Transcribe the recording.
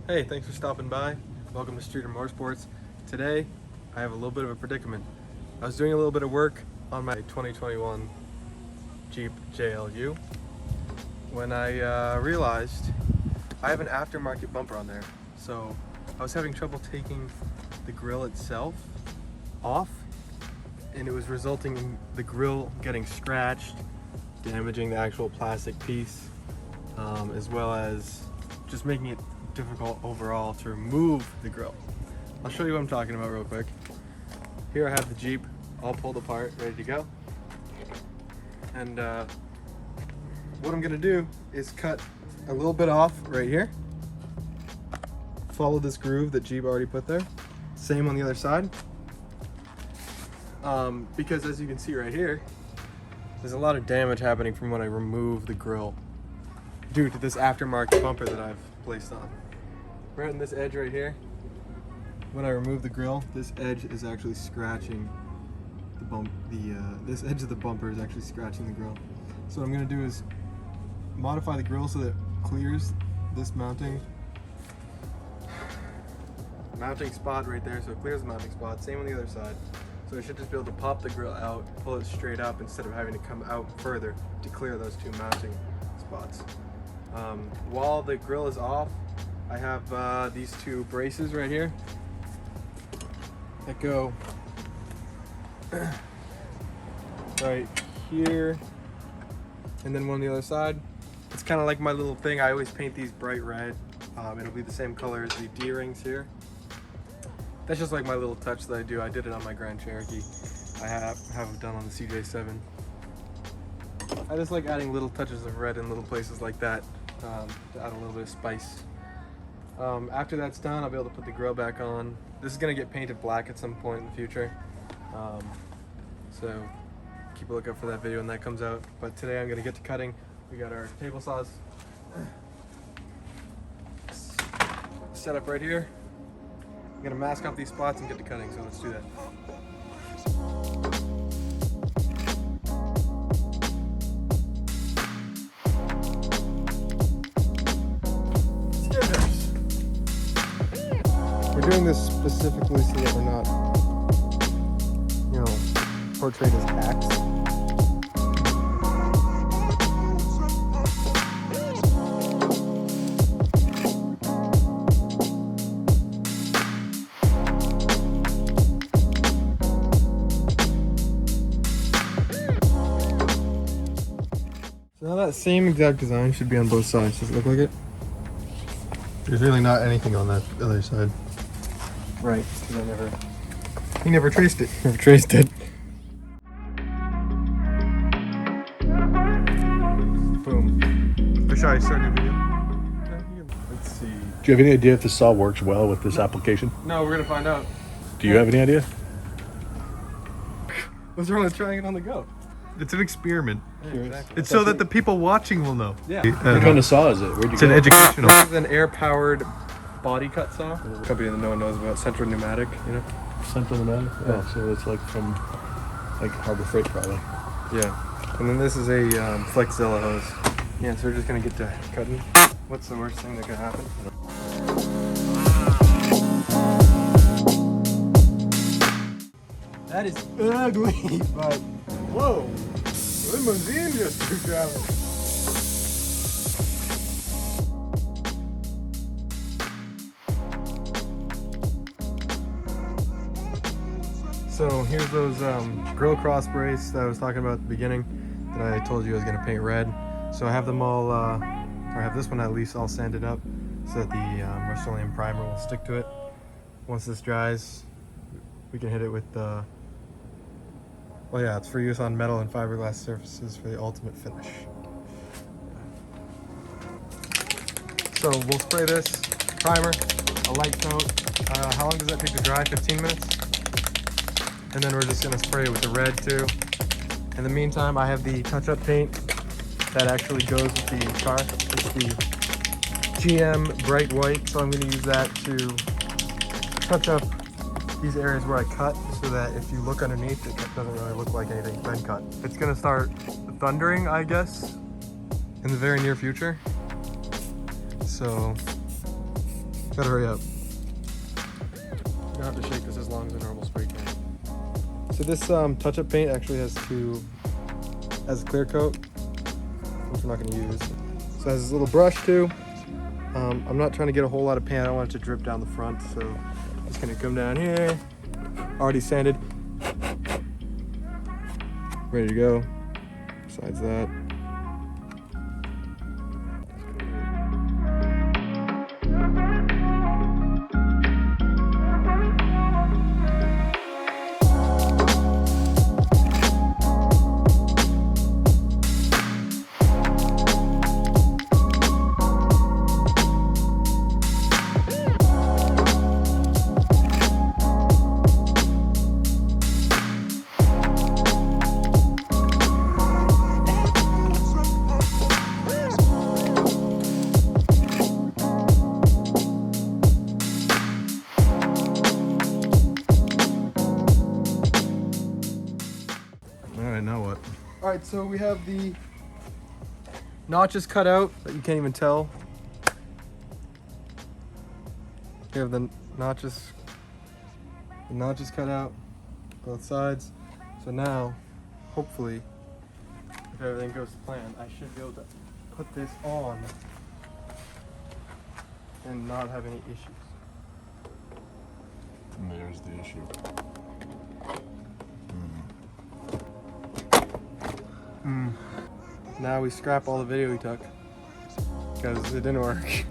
Hey, thanks for stopping by. Welcome to Streeter Motorsports. Today, I have a little bit of a predicament. I was doing a little bit of work on my 2021 Jeep JLU when I realized I have an aftermarket bumper on there. So I was having trouble taking the grille itself off, and it was resulting in the grille getting scratched, damaging the actual plastic piece, as well as just making it difficult overall to remove the grille. I'll show you what I'm talking about real quick. Here I have the Jeep all pulled apart, ready to go. And what I'm gonna do is cut a little bit off right here. Follow this groove that Jeep already put there. Same on the other side. Because as you can see right here, there's a lot of damage happening from when I remove the grille due to this aftermarket bumper that I've placed on. Right on this edge right here, when I remove the grille, this edge is actually scratching the bump. This edge of the bumper is actually scratching the grille. So what I'm going to do is modify the grille so that it clears this mounting spot right there. So it clears the mounting spot. Same on the other side. So I should just be able to pop the grille out, pull it straight up instead of having to come out further to clear those two mounting spots. While the grille is off, I have these two braces right here that go right here, and then one on the other side. It's kind of like my little thing. I always paint these bright red. It'll be the same color as the D-rings here. That's just like my little touch that I do. I did it on my Grand Cherokee. I have it done on the CJ7. I just like adding little touches of red in little places like that to add a little bit of spice. After that's done, I'll be able to put the grille back on. This is going to get painted black at some point in the future. So keep a lookout for that video when that comes out. But today I'm going to get to cutting. We got our table saws set up right here. I'm going to mask off these spots and get to cutting, so let's do that. We're doing this specifically so that we're not, portrayed as hacks. So now that same exact design should be on both sides. Does it look like it? There's really not anything on that other side. Right, because he never traced it. Never traced it. Boom. Or should I start a new video? Let's see. Do you have any idea if the saw works well with this application? No, we're gonna find out. Do you have any idea? What's wrong with trying it on the go? It's an experiment. Yeah, exactly. It's so that the people watching will know. Yeah. What kind of saw is it? Where'd you It's get an it? educational. This is an air-powered body cut saw. A company that no one knows about, Central Pneumatic, Central Pneumatic? Oh, so it's like from Harbor Freight probably. Yeah. And then this is a Flexzilla hose. Yeah, so we're just gonna get to cutting. What's the worst thing that could happen? That is ugly, but whoa, limousine just took out. So here's those grill cross brace that I was talking about at the beginning that I told you I was gonna paint red. So I have them all, or I have this one at least all sanded up so that the Rust-Oleum primer will stick to it. Once this dries, we can hit it with well, yeah, it's for use on metal and fiberglass surfaces for the ultimate finish. So we'll spray this primer, a light coat. How long does that take to dry? 15 minutes? And then we're just gonna spray it with the red too. In the meantime, I have the touch-up paint that actually goes with the car. It's the GM Bright White, so I'm gonna use that to touch up these areas where I cut, so that if you look underneath, it doesn't really look like anything's been cut. It's gonna start thundering, I guess, in the very near future. So Gotta hurry up. You don't have to shake this as long as a normal spray can. So this touch-up paint actually has a clear coat, which we're not going to use. So it has this little brush too. I'm not trying to get a whole lot of paint. I don't want it to drip down the front, so I'm just going to come down here. Already sanded. Ready to go. Besides that. Alright, now what? All right, so we have the notches cut out that you can't even tell. We have the notches cut out both sides. So now, hopefully, if everything goes to plan, I should be able to put this on and not have any issues. And there's the issue. Now we scrap all the video we took because it didn't work.